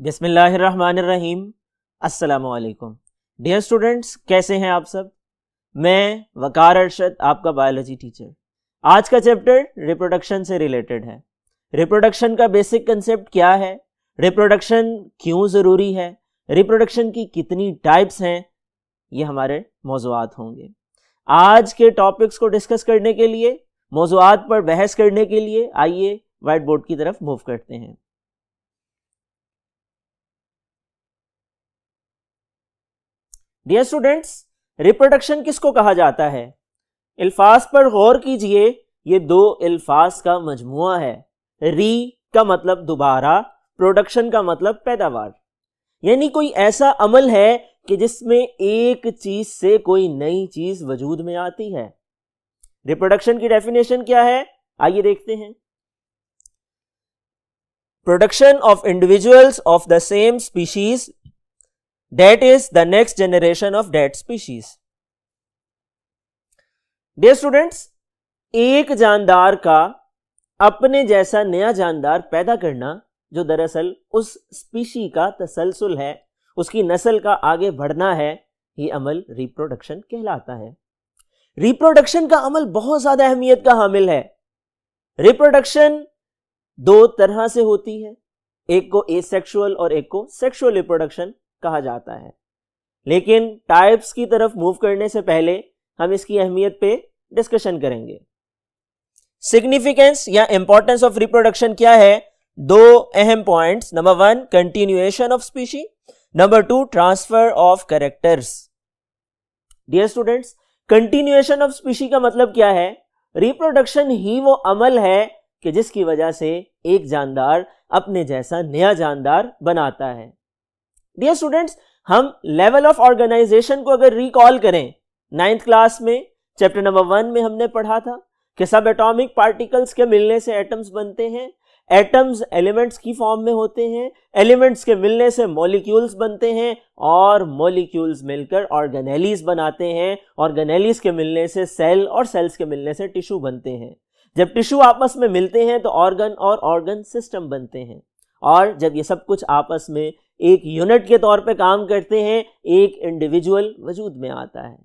बिस्मिल्लाहिर्रहमानिर्रहीम। अस्सलामुअलैकुम dear students, कैसे हैं आप सब। मैं वकार अरशद, आपका बायोलॉजी टीचर। आज का चैप्टर रिप्रोडक्शन से रिलेटेड है। रिप्रोडक्शन का बेसिक कंसेप्ट क्या है, रिप्रोडक्शन क्यों ज़रूरी है, रिप्रोडक्शन की कितनी टाइप्स हैं, ये हमारे मौज़ूआत होंगे। आज के टॉपिक्स को डिस्कस करने के लिए, मौज़ूआत पर बहस करने के लिए आइए व्हाइट बोर्ड की तरफ मूव करते हैं। डियर स्टूडेंट्स, रिप्रोडक्शन किसको कहा जाता है? अल्फाज पर गौर कीजिए। ये दो अल्फाज का मजमुआ है। री का मतलब दोबारा, प्रोडक्शन का मतलब पैदावार। यानी कोई ऐसा अमल है कि जिसमें एक चीज से कोई नई चीज वजूद में आती है। रिप्रोडक्शन की डेफिनेशन क्या है, आइए देखते हैं। Production of individuals of the same species that is the next generation of that species. Dear students, एक जानदार का अपने जैसा नया जानदार पैदा करना, जो दरअसल उस स्पीशी का तसलसल है, उसकी नस्ल का आगे बढ़ना है, ये अमल रिप्रोडक्शन कहलाता है। रिप्रोडक्शन का अमल बहुत ज्यादा अहमियत का हामिल है। रिप्रोडक्शन दो तरह से होती है, एक को एसेक्सुअल और एक को सेक्सुअल रिप्रोडक्शन कहा जाता है। लेकिन टाइप्स की तरफ मूव करने से पहले हम इसकी अहमियत पे डिस्कशन करेंगे। सिग्निफिकेंस या इंपॉर्टेंस ऑफ रिप्रोडक्शन क्या है? दो अहम points. Number 1 continuation of species, number 2 transfer of characters. Dear students, continuation of species का मतलब क्या है? रिप्रोडक्शन ही वो अमल है कि जिसकी वजह से एक जानदार अपने जैसा नया जानदार बनाता है। डियर स्टूडेंट्स, हम लेवल ऑफ ऑर्गेनाइजेशन को अगर रिकॉल करें, 9th क्लास में चैप्टर नंबर 1 में हमने पढ़ा था कि सब एटॉमिक पार्टिकल्स के मिलने से एटम्स बनते हैं, एटम्स एलिमेंट्स की फॉर्म में होते हैं, एलिमेंट्स के मिलने से मॉलिक्यूल्स बनते हैं और मॉलिक्यूल्स मिलकर ऑर्गेनेलीज बनाते हैं, ऑर्गेनेलीज के मिलने से सेल और सेल्स के मिलने से टिश्यू बनते हैं। जब टिश्यू आपस में मिलते हैं तो ऑर्गन और ऑर्गन सिस्टम बनते हैं, और जब ये सब कुछ आपस में एक यूनिट के तौर पे काम करते हैं, एक इंडिविजुअल वजूद में आता है।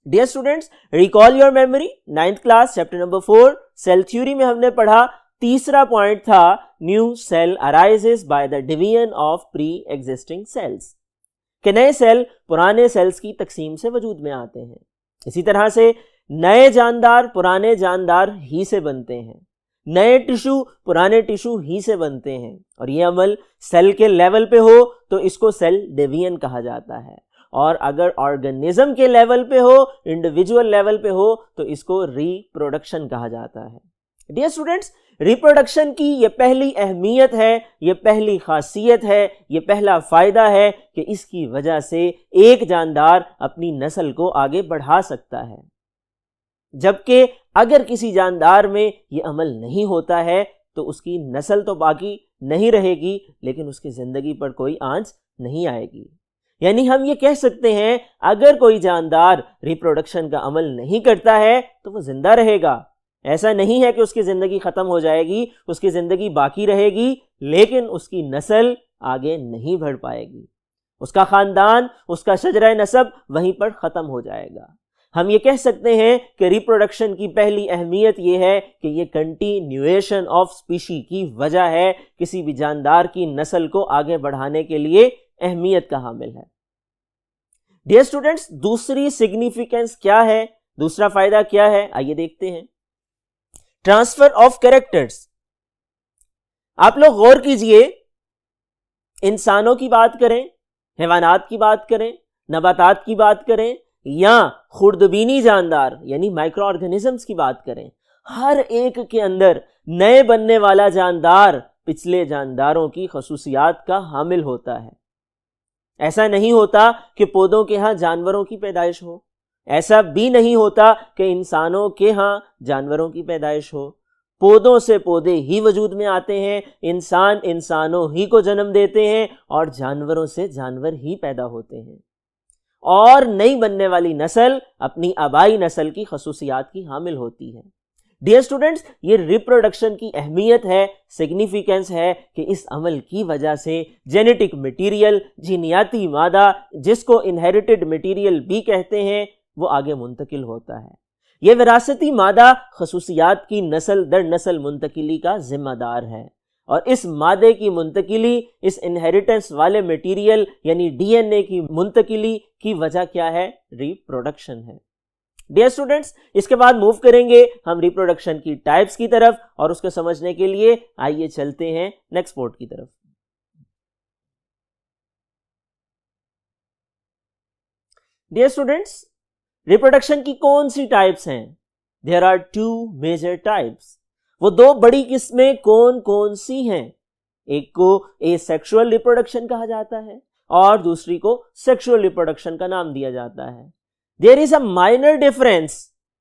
Dear students, recall your memory, 9th class chapter number 4 cell theory में हमने पढ़ा, तीसरा पॉइंट था new cell arises by the division of pre existing cells, कि नए सेल पुराने सेल्स की तकसीम से वजूद में आते हैं। इसी तरह से नए जानदार पुराने जानदार ही से बनते हैं, नए टिश्यू पुराने टिश्यू ही से बनते हैं, और ये अमल सेल के लेवल पे हो तो इसको सेल डिवीजन कहा जाता है, और अगर ऑर्गेनिज्म के लेवल पे हो, इंडिविजुअल लेवल पे हो, तो इसको रिप्रोडक्शन कहा जाता है। डियर स्टूडेंट्स, रिप्रोडक्शन की ये पहली अहमियत है, ये पहली खासियत है, ये पहला फायदा है कि इसकी वजह से एक जानदार अपनी नस्ल को आगे बढ़ा सकता है। जबकि अगर किसी जानदार में यह अमल नहीं होता है तो उसकी नस्ल तो बाकी नहीं रहेगी, लेकिन उसकी जिंदगी पर कोई आंच नहीं आएगी। यानी हम ये कह सकते हैं, अगर कोई जानदार रिप्रोडक्शन का अमल नहीं करता है तो वो जिंदा रहेगा। ऐसा नहीं है कि उसकी जिंदगी खत्म हो जाएगी, उसकी जिंदगी बाकी रहेगी, लेकिन उसकी नस्ल आगे नहीं बढ़ पाएगी, उसका खानदान, उसका शजरा नसब वहीं पर खत्म हो जाएगा। हम ये कह सकते हैं कि रिप्रोडक्शन की पहली अहमियत ये है कि ये कंटिन्यूएशन ऑफ स्पीशी की वजह है, किसी भी जानदार की नस्ल को आगे बढ़ाने के लिए अहमियत का हामिल है। डियर स्टूडेंट्स, दूसरी सिग्निफिकेंस क्या है, दूसरा फायदा क्या है, आइए देखते हैं। Transfer of characters. आप लोग गौर कीजिए, इंसानों की बात करें, हैवानात की बात करें, नबातात की बात करें, या खुर्दबीनी जानदार यानी माइक्रो ऑर्गेनिजम्स की बात करें, हर एक के अंदर नए बनने वाला जानदार पिछले जानदारों की खसूसियात का हामिल होता है। ऐसा नहीं होता कि पौधों के यहां जानवरों की पैदाइश हो, ऐसा भी नहीं होता कि इंसानों के यहां जानवरों की पैदाइश हो। पौधों से पौधे ही वजूद में आते हैं, इंसान इंसानों ही को जन्म देते हैं, और जानवरों से जानवर ही पैदा होते हैं, और नई बनने वाली नस्ल अपनी आबाई नस्ल की खसूसियात की हामिल होती है। डियर स्टूडेंट्स, ये रिप्रोडक्शन की अहमियत है, सिग्निफिकेंस है कि इस अमल की वजह से जेनेटिक मटेरियल, जीनियाती मादा, जिसको इनहेरिटेड मटेरियल भी कहते हैं, वो आगे मुंतकिल होता है। ये विरासती मादा खसूसियात की नस्ल दर नस्ल मुंतकिली का जिम्मेदार है, और इस मादे की मुंतकिली, इस इनहेरिटेंस वाले मटेरियल यानी डीएनए की मुंतकिली की वजह क्या है? रिप्रोडक्शन है। डियर स्टूडेंट्स, इसके बाद मूव करेंगे हम रिप्रोडक्शन की टाइप्स की तरफ, और उसको समझने के लिए आइए चलते हैं नेक्स्ट पोर्ट की तरफ। डियर स्टूडेंट्स, रिप्रोडक्शन की कौन सी टाइप्स हैं? There are 2 major types. वो 2 बड़ी किस्में कौन कौन सी हैं? एक को एसेक्सुअल रिप्रोडक्शन कहा जाता है और दूसरी को सेक्सुअल रिप्रोडक्शन का नाम दिया जाता है। There is a minor difference,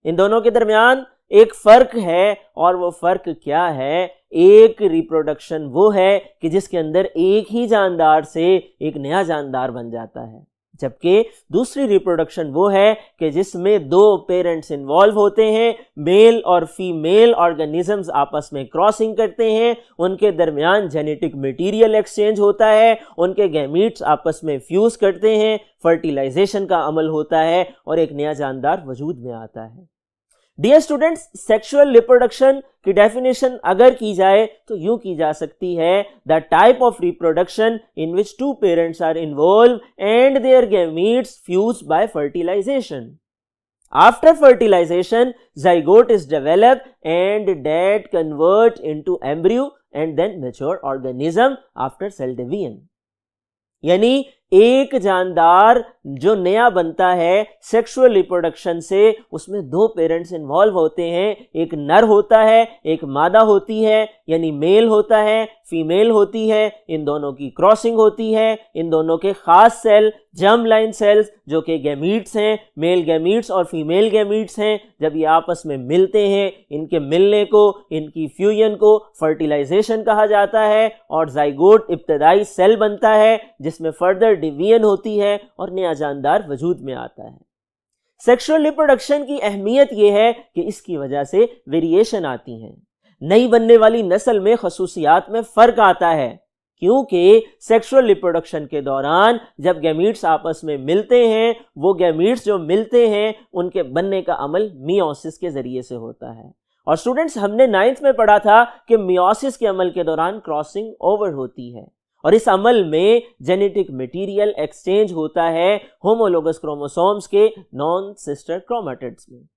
इन दोनों के दरमियान एक फर्क है, और वो फर्क क्या है? एक रिप्रोडक्शन वो है कि जिसके अंदर एक ही जानदार से एक नया जानदार बन जाता है, जबकि दूसरी रिप्रोडक्शन वो है कि जिसमें 2 पेरेंट्स इन्वॉल्व होते हैं, मेल और फीमेल ऑर्गेनिजम्स आपस में क्रॉसिंग करते हैं, उनके दरमियान जेनेटिक मटेरियल एक्सचेंज होता है, उनके गैमीट्स आपस में फ्यूज करते हैं, फर्टिलाइजेशन का अमल होता है और एक नया जानदार वजूद में आता है। डियर स्टूडेंट्स, सेक्सुअल रिप्रोडक्शन की डेफिनेशन अगर की जाए तो यूं की जा सकती है, the type of reproduction in which 2 parents are involve and their gametes fuse by fertilization. After fertilization, zygote is developed and that convert into embryo and then mature organism after cell division. यानी एक जानदार जो नया बनता है sexual reproduction से, उसमें 2 parents involve होते हैं, एक नर होता है, एक मादा होती है, यानी मेल होता है, फीमेल होती है, इन दोनों की क्रॉसिंग होती है, इन दोनों के खास सेल जर्म लाइन सेल्स जो कि गैमीट्स हैं, मेल गैमीट्स और फीमेल गैमीट्स हैं, जब ये आपस में मिलते हैं, इनके मिलने को, इनकी फ्यूजन को फर्टिलाइजेशन कहा जाता है, और जाइगोट इब्तदाई सेल बनता है जिसमें फर्दर डिवीजन होती है और नया जानदार वजूद में आता है। सेक्सुअल रिप्रोडक्शन की अहमियत यह है कि इसकी वजह से वेरिएशन आती हैं, नई बनने वाली नस्ल में खसूसियात में फर्क आता है, क्योंकि सेक्सुअल रिप्रोडक्शन के दौरान जब गैमीट्स आपस में मिलते हैं, वो गैमीट्स जो मिलते हैं उनके बनने का अमल मियोसिस के जरिए से होता है। और स्टूडेंट्स, हमने 9th में पढ़ा था कि मियोसिस के अमल के दौरान क्रॉसिंग ओवर होती है, और इस अमल में जेनेटिक मटेरियल एक्सचेंज होता है होमोलोगस क्रोमोसोम्स के नॉन सिस्टर क्रोमेटिड्स में।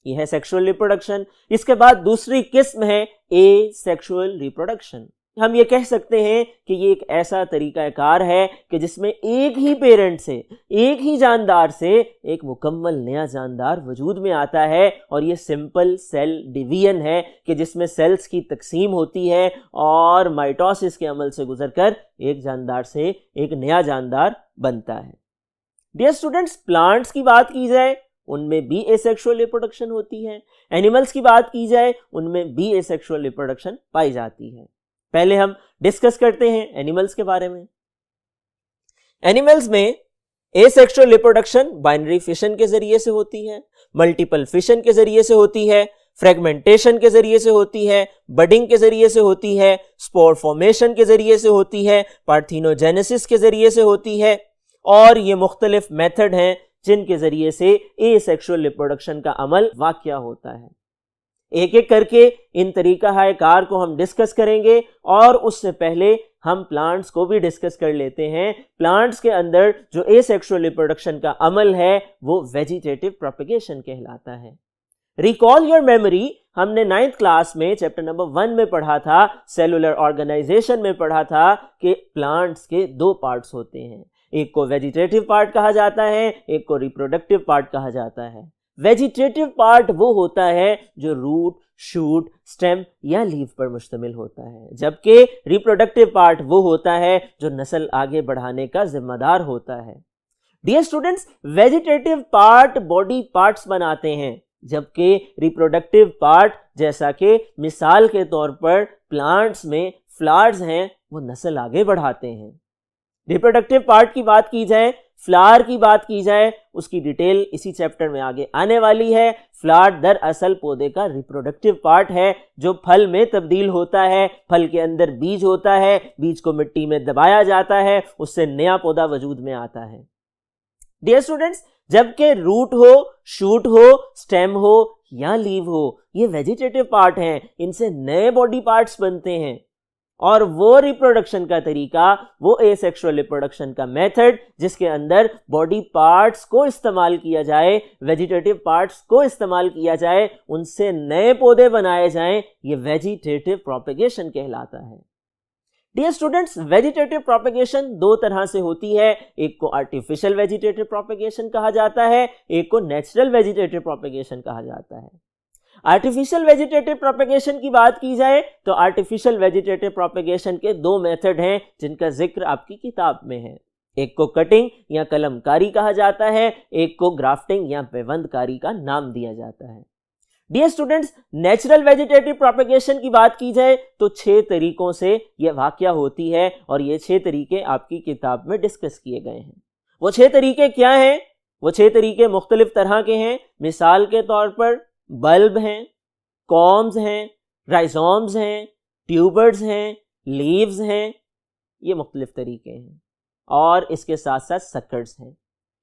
यह है सेक्सुअल रिप्रोडक्शन। इसके बाद दूसरी किस्म है एसेक्सुअल रिप्रोडक्शन। हम ये कह सकते हैं कि ये एक ऐसा तरीकाकार है कि जिसमें एक ही पेरेंट से, एक ही जानदार से एक मुकम्मल नया जानदार वजूद में आता है, और ये सिंपल सेल डिवीजन है कि जिसमें सेल्स की तकसीम होती है और माइटोसिस के अमल से गुजरकर एक जानदार से एक नया जानदार बनता है। डियर स्टूडेंट्स, प्लांट्स की बात की जाए उनमें भी एसेक्सुअल रिप्रोडक्शन होती है, एनिमल्स की बात की जाए उनमें भी एसेक्सुअल रिप्रोडक्शन पाई जाती है। पहले हम डिस्कस करते हैं एनिमल्स के बारे में। एनिमल्स में एसेक्सुअल रिप्रोडक्शन बाइनरी फिशन के जरिए से होती है, मल्टीपल फिशन के जरिए से होती है, फ्रेगमेंटेशन के जरिए से होती है, बडिंग के जरिए से होती है, स्पोर फॉर्मेशन के जरिए से होती है, पार्थेनोजेनेसिस के जरिए से होती है, और ये मुख्तलिफ मेथड हैं जिनके जरिए से एसेक्सुअल रिप्रोडक्शन का अमल वाक़या होता है। एक एक करके इन तरीका कार को हम डिस्कस करेंगे, और उससे पहले हम प्लांट्स को भी डिस्कस कर लेते हैं। प्लांट्स के अंदर जो एसेक्सुअल रिप्रोडक्शन का अमल है वो वेजिटेटिव प्रोपेगेशन कहलाता है। रिकॉल योर मेमोरी, हमने 9th क्लास में चैप्टर नंबर 1 में पढ़ा था, सेलुलर ऑर्गेनाइजेशन में पढ़ा था कि प्लांट्स के 2 पार्ट्स होते हैं, एक को वेजिटेटिव पार्ट कहा जाता है, एक को रिप्रोडक्टिव पार्ट कहा जाता है। वेजिटेटिव पार्ट वो होता है जो रूट, शूट, स्टेम या लीफ पर मुश्तमिल होता है, जबकि रिप्रोडक्टिव पार्ट वो होता है जो नस्ल आगे बढ़ाने का जिम्मेदार होता है। Dear students, vegetative part body parts बनाते हैं, जबकि रिप्रोडक्टिव पार्ट, जैसा कि मिसाल के तौर पर प्लांट्स में फ्लावर्स हैं, वो नस्ल आगे बढ़ाते हैं। रिप्रोडक्टिव पार्ट की बात की जाए, फ्लावर की बात की जाए, उसकी डिटेल इसी चैप्टर में आगे आने वाली है। फ्लावर दरअसल पौधे का रिप्रोडक्टिव पार्ट है जो फल में तब्दील होता है। फल के अंदर बीज होता है, बीज को मिट्टी में दबाया जाता है, उससे नया पौधा वजूद में आता है। डियर स्टूडेंट्स, जबकि रूट हो, शूट हो, स्टेम हो या लीव हो, ये वेजिटेटिव पार्ट हैं, इनसे नए बॉडी पार्ट्स बनते हैं। और वो रिप्रोडक्शन का तरीका, वो एसेक्सुअल रिप्रोडक्शन का मेथड जिसके अंदर बॉडी पार्ट्स को इस्तेमाल किया जाए, वेजिटेटिव पार्ट्स को इस्तेमाल किया जाए, उनसे नए पौधे बनाए जाएं, ये वेजिटेटिव प्रोपेगेशन कहलाता है। डियर स्टूडेंट्स, वेजिटेटिव प्रोपेगेशन दो तरह से होती है। एक को आर्टिफिशियल वेजिटेटिव प्रोपेगेशन कहा जाता है, एक को नेचुरल वेजिटेटिव प्रोपेगेशन कहा जाता है। आर्टिफिशियल वेजिटेटिव प्रोपेगेशन की बात की जाए तो आर्टिफिशियल वेजिटेटिव प्रोपेगेशन के दो मेथड हैं जिनका जिक्र आपकी किताब में है। एक को कटिंग या कलमकारी कहा जाता है, एक को ग्राफ्टिंग या पेवंदकारी का नाम दिया जाता है। Dear students, natural vegetative propagation की बात की जाए तो 6 तरीकों से यह वाकया होती है और ये 6 तरीके आपकी किताब में डिस्कस किए गए हैं। वो 6 तरीके क्या हैं? वो 6 तरीके मुख्तलिफ तरह के हैं। मिसाल के तौर पर बल्ब हैं, कॉम्स हैं, राइजोम्स हैं, ट्यूबर्स हैं, लीव्स हैं, ये मुख्तलिफ तरीके हैं। और इसके साथ साथ सक्कर्स हैं।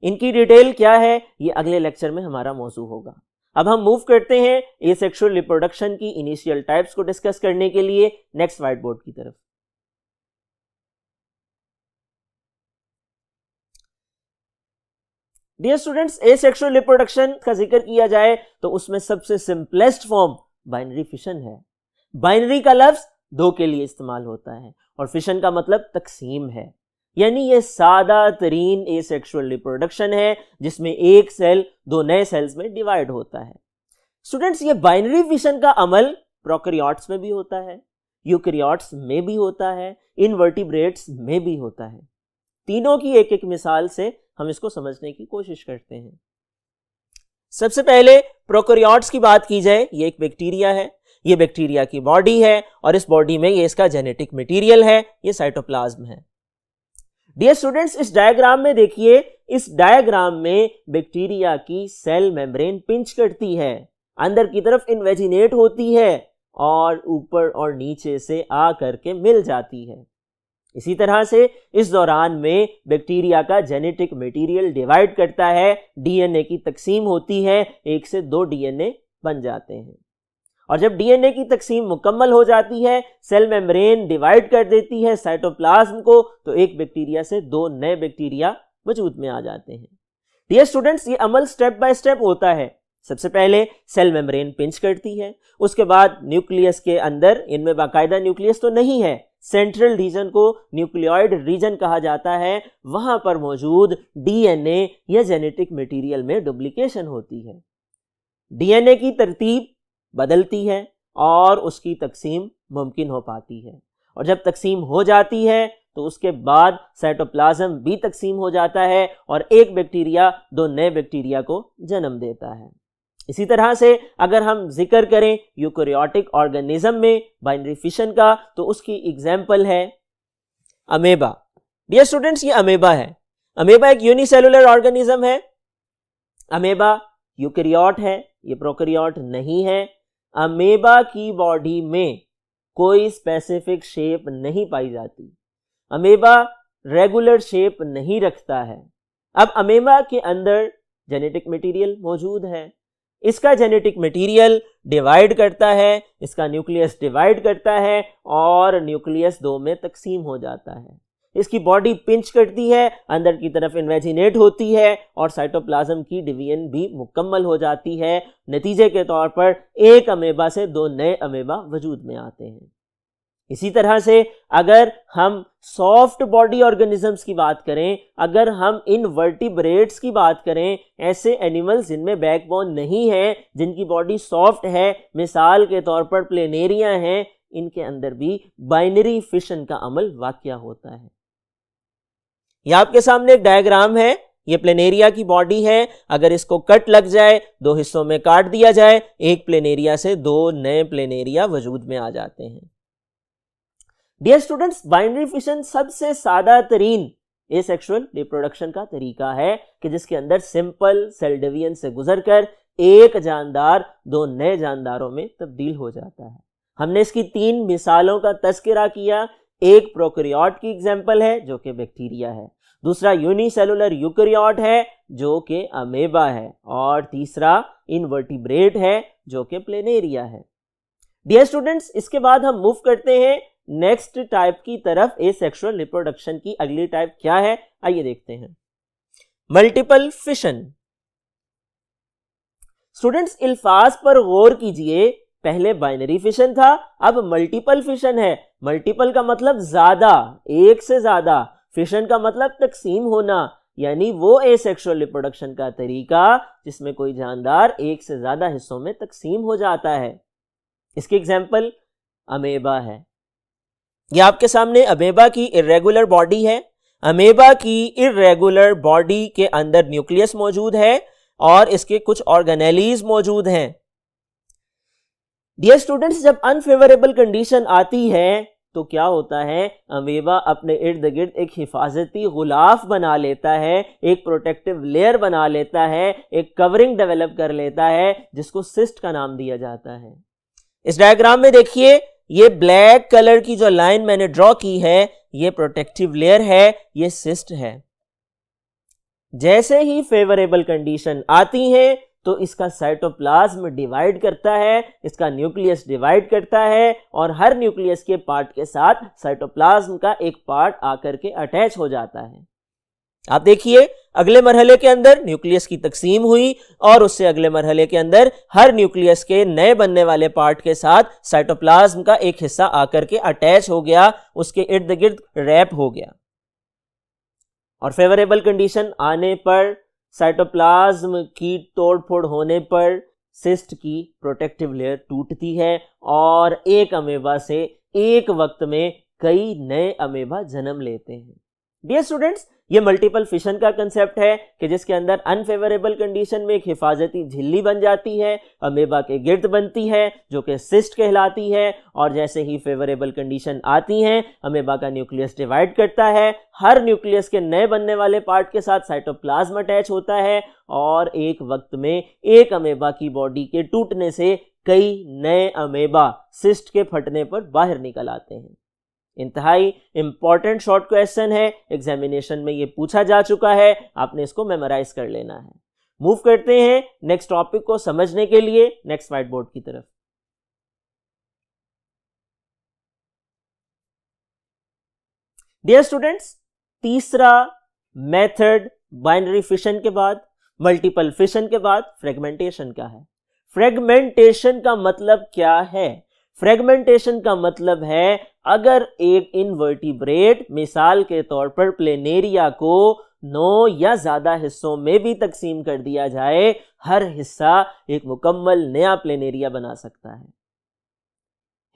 इनकी डिटेल क्या है ये अगले लेक्चर में हमारा मौजू होगा। अब हम मूव करते हैं एसेक्सुअल रिप्रोडक्शन की इनिशियल टाइप्स को डिस्कस करने के लिए नेक्स्ट व्हाइट बोर्ड की तरफ। डियर स्टूडेंट्स, एसेक्सुअल रिप्रोडक्शन का जिक्र किया जाए तो उसमें सबसे सिंपलेस्ट फॉर्म बाइनरी फिशन है। बाइनरी का लफ्ज 2 के लिए इस्तेमाल होता है और फिशन का मतलब तकसीम है, यानी ये सादा तरीन एसेक्सुअल रिप्रोडक्शन है जिसमें एक सेल 2 नए सेल्स में डिवाइड होता है। स्टूडेंट्स, ये बाइनरी फिशन का अमल प्रोकैरियोट्स में भी होता है, यूकैरियोट्स में भी होता है, इनवर्टिब्रेट्स में भी होता है। तीनों की एक एक मिसाल से हम इसको समझने की कोशिश करते हैं। सबसे पहले प्रोकैरियोट्स की बात की जाए, ये एक बैक्टीरिया है। ये बैक्टीरिया की बॉडी है और इस बॉडी में ये इसका जेनेटिक मटेरियल है, ये साइटोप्लाज्म है। डियर स्टूडेंट्स, इस डायग्राम में देखिए, इस डायग्राम में बैक्टीरिया की सेल मेम्ब्रेन पिंच करती है, अंदर की तरफ इन्वेजिनेट होती है और ऊपर और नीचे से आ करके मिल जाती है। इसी तरह से इस दौरान में बैक्टीरिया का जेनेटिक मटेरियल डिवाइड करता है, डीएनए की तकसीम होती है, 1 से 2 डीएनए बन जाते हैं। और जब डीएनए की तकसीम मुकम्मल हो जाती है, सेल मेम्ब्रेन डिवाइड कर देती है साइटोप्लाज्म को, तो एक बैक्टीरिया से 2 नए बैक्टीरिया वजूद में आ जाते हैं। डियर स्टूडेंट्स, ये अमल स्टेप बाय स्टेप होता है। सबसे पहले सेल मेम्ब्रेन पिंच करती है, उसके बाद न्यूक्लियस के अंदर, इनमें बाकायदा न्यूक्लियस तो नहीं है, सेंट्रल रीजन को न्यूक्लियोइड रीजन कहा जाता है, वहां पर मौजूद डीएनए या जेनेटिक मटेरियल में डुप्लीकेशन होती है। डीएनए की तरतीब बदलती है और उसकी तकसीम मुमकिन हो पाती है, और जब तकसीम हो जाती है तो उसके बाद साइटोप्लाज्म भी तकसीम हो जाता है और एक बैक्टीरिया 2 नए बैक्टीरिया को जन्म देता है। इसी तरह से अगर हम जिक्र करें यूकैरियोटिक ऑर्गेनिज्म में बाइनरी फिशन का, तो उसकी एग्जाम्पल है अमेबा। डियर स्टूडेंट्स, ये अमेबा है। अमेबा एक यूनिसेलुलर ऑर्गेनिज्म है। अमेबा यूकैरियोट है, ये प्रोकैरियोट नहीं है। अमेबा की बॉडी में कोई स्पेसिफिक शेप नहीं पाई जाती। अमेबा रेगुलर शेप नहीं रखता है। अब अमेबा के अंदर जेनेटिक मटेरियल मौजूद है, इसका जेनेटिक मटेरियल डिवाइड करता है, इसका न्यूक्लियस डिवाइड करता है और न्यूक्लियस 2 में तकसीम हो जाता है। इसकी बॉडी पिंच करती है, अंदर की तरफ इन्वेजिनेट होती है और साइटोप्लाज्म की डिवीजन भी मुकम्मल हो जाती है। नतीजे के तौर पर एक अमेबा से 2 नए अमेबा वजूद में आते हैं। इसी तरह से अगर हम सॉफ्ट बॉडी ऑर्गेनिजम्स की बात करें, अगर हम इनवर्टिब्रेट्स की बात करें, ऐसे एनिमल्स जिनमें बैकबोन नहीं है, जिनकी बॉडी सॉफ्ट है, मिसाल के तौर पर प्लेनेरिया हैं, इनके अंदर भी बाइनरी फिशन का अमल वाकया होता है। यह आपके सामने एक डायग्राम है, ये प्लेनेरिया की बॉडी है। अगर इसको कट लग जाए, 2 हिस्सों में काट दिया जाए, एक प्लेनेरिया से 2 नए प्लेनेरिया वजूद में आ जाते हैं। डियर स्टूडेंट्स, बाइनरी फिशन सबसे सादा तरीन एसेक्सुअल रिप्रोडक्शन का तरीका है कि जिसके अंदर सिंपल सेल डिवीजन से गुजरकर एक जानदार दो नए जानदारों में तब्दील हो जाता है। हमने इसकी 3 मिसालों का तस्करा किया। एक प्रोकैरियोट की एग्जांपल है जो कि बैक्टीरिया है, दूसरा यूनिसेलुलर यूकैरियोट है जो कि अमेबा है, और तीसरा इनवर्टिब्रेट है जो कि प्लेनेरिया है। डियर स्टूडेंट्स, इसके बाद हम मूव करते हैं नेक्स्ट टाइप की तरफ। एसेक्सुअल रिप्रोडक्शन की अगली टाइप क्या है, आइए देखते हैं। Multiple fission. स्टूडेंट्स, अल्फाज पर गौर कीजिए। पहले बाइनरी फिशन था, अब मल्टीपल फिशन है। मल्टीपल का मतलब ज्यादा, एक से ज्यादा। फिशन का मतलब तकसीम होना, यानी वो एसेक्सुअल रिप्रोडक्शन का तरीका जिसमें कोई जानदार एक से ज्यादा हिस्सों में तकसीम हो जाता है। इसकी एग्जाम्पल अमेबा है। यह आपके सामने अमेबा की इर्रेगुलर बॉडी है। अमेबा की इर्रेगुलर बॉडी के अंदर न्यूक्लियस मौजूद है और इसके कुछ ऑर्गेनेलीज मौजूद हैं। डियर स्टूडेंट्स, जब अनफेवरेबल कंडीशन आती है तो क्या होता है, अमेबा अपने इर्द गिर्द एक हिफाजती गुलाफ बना लेता है, एक प्रोटेक्टिव लेयर बना लेता है, एक कवरिंग डेवलप कर लेता है जिसको सिस्ट का नाम दिया जाता है। इस डायग्राम में देखिए, ये ब्लैक कलर की जो लाइन मैंने ड्रॉ की है ये प्रोटेक्टिव लेयर है, ये सिस्ट है। जैसे ही फेवरेबल कंडीशन आती है तो इसका साइटोप्लाज्म डिवाइड करता है, इसका न्यूक्लियस डिवाइड करता है और हर न्यूक्लियस के पार्ट के साथ साइटोप्लाज्म का एक पार्ट आकर के अटैच हो जाता है। आप देखिए, अगले मरहले के अंदर न्यूक्लियस की तकसीम हुई और उससे अगले मरहले के अंदर हर न्यूक्लियस के नए बनने वाले पार्ट के साथ साइटोप्लाज्म का एक हिस्सा आकर के अटैच हो गया, उसके इर्द गिर्द रैप हो गया। और फेवरेबल कंडीशन आने पर, साइटोप्लाज्म की तोड़फोड़ होने पर सिस्ट की प्रोटेक्टिव लेयर टूटती है और एक अमेबा से एक वक्त में कई नए अमेबा जन्म लेते हैं। डियर स्टूडेंट्स, ये मल्टीपल फिशन का कंसेप्ट है कि जिसके अंदर अनफेवरेबल कंडीशन में एक हिफाजती झिल्ली बन जाती है, अमेबा के गिर्द बनती है जो कि सिस्ट कहलाती है, और जैसे ही फेवरेबल कंडीशन आती है अमेबा का न्यूक्लियस डिवाइड करता है, हर न्यूक्लियस के नए बनने वाले पार्ट के साथ साइटोप्लाज्म अटैच होता है और एक वक्त में एक अमेबा की बॉडी के टूटने से कई नए अमेबा सिस्ट के फटने पर बाहर निकल आते हैं। इंतहाई इंपॉर्टेंट शॉर्ट क्वेश्चन है, एग्जामिनेशन में ये पूछा जा चुका है, आपने इसको मेमोराइज कर लेना है। मूव करते हैं नेक्स्ट टॉपिक को समझने के लिए नेक्स्ट व्हाइट बोर्ड की तरफ। डियर स्टूडेंट्स, तीसरा मेथड बाइनरी फिशन के बाद, मल्टीपल फिशन के बाद फ्रेगमेंटेशन का है। फ्रेगमेंटेशन का मतलब क्या है? फ्रेगमेंटेशन का मतलब है अगर एक इनवर्टिब्रेट मिसाल के तौर पर प्लेनेरिया को 9 या ज्यादा हिस्सों में भी तकसीम कर दिया जाए, हर हिस्सा एक मुकम्मल नया प्लेनेरिया बना सकता है।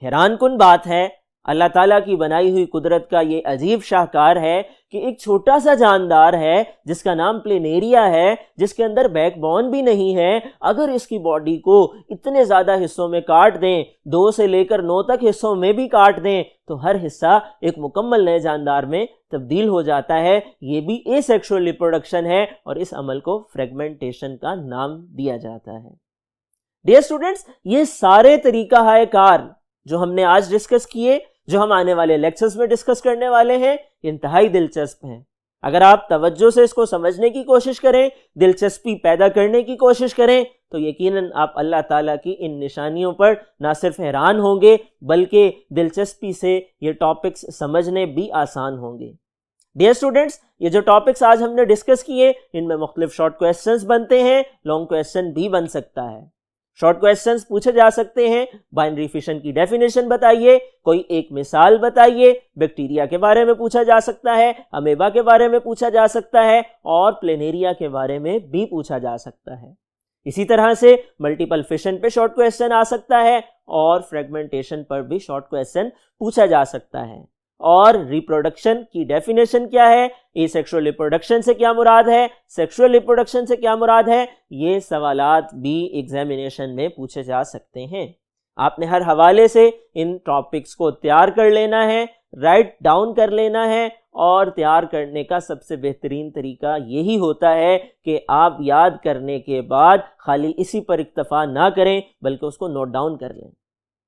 हैरानकुन बात है, अल्लाह ताला की बनाई हुई कुदरत का ये अजीब शाहकार है कि एक छोटा सा जानदार है जिसका नाम प्लेनेरिया है, जिसके अंदर बैकबोन भी नहीं है, अगर इसकी बॉडी को इतने ज्यादा हिस्सों में काट दें, 2 से लेकर 9 तक हिस्सों में भी काट दें, तो हर हिस्सा एक मुकम्मल नए जानदार में तब्दील हो जाता है। ये भी एसेक्सुअल रिप्रोडक्शन है और इस अमल को फ्रेगमेंटेशन का नाम दिया जाता है। डियर स्टूडेंट्स, ये सारे तरीका कार जो हमने आज डिस्कस किए, जो हम आने वाले लेक्चर्स में डिस्कस करने वाले हैं, इंतहाई दिलचस्प हैं। अगर आप तवज्जो से इसको समझने की कोशिश करें, दिलचस्पी पैदा करने की कोशिश करें, तो यकीनन आप अल्लाह ताला की इन निशानियों पर ना सिर्फ हैरान होंगे बल्कि दिलचस्पी से ये टॉपिक्स समझने भी आसान होंगे। डियर स्टूडेंट्स, ये जो टॉपिक्स आज हमने डिस्कस किए, इनमें मुख्तलिफ शॉर्ट क्वेश्चंस बनते हैं, लॉन्ग क्वेश्चन भी बन सकता है। शॉर्ट क्वेश्चंस पूछे जा सकते हैं, बाइनरी फिशन की डेफिनेशन बताइए, कोई एक मिसाल बताइए, बैक्टीरिया के बारे में पूछा जा सकता है, अमेबा के बारे में पूछा जा सकता है और प्लेनेरिया के बारे में भी पूछा जा सकता है। इसी तरह से मल्टीपल फिशन पे शॉर्ट क्वेश्चन आ सकता है और फ्रेगमेंटेशन पर भी शॉर्ट क्वेश्चन पूछा जा सकता है। और रिप्रोडक्शन की डेफिनेशन क्या है, एसेक्सुअल रिप्रोडक्शन से क्या मुराद है, सेक्सुअल रिप्रोडक्शन से क्या मुराद है, ये सवालात भी एग्जामिनेशन में पूछे जा सकते हैं। आपने हर हवाले से इन टॉपिक्स को तैयार कर लेना है, राइट डाउन कर लेना है और तैयार करने का सबसे बेहतरीन तरीका यही होता है कि आप याद करने के बाद खाली इसी पर इक्तफा ना करें बल्कि उसको नोट डाउन कर लें।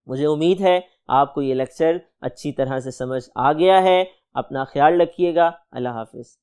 मुझे उम्मीद है आपको ये लेक्चर अच्छी तरह से समझ आ गया है। अपना ख्याल रखिएगा। अल्लाह हाफिज़।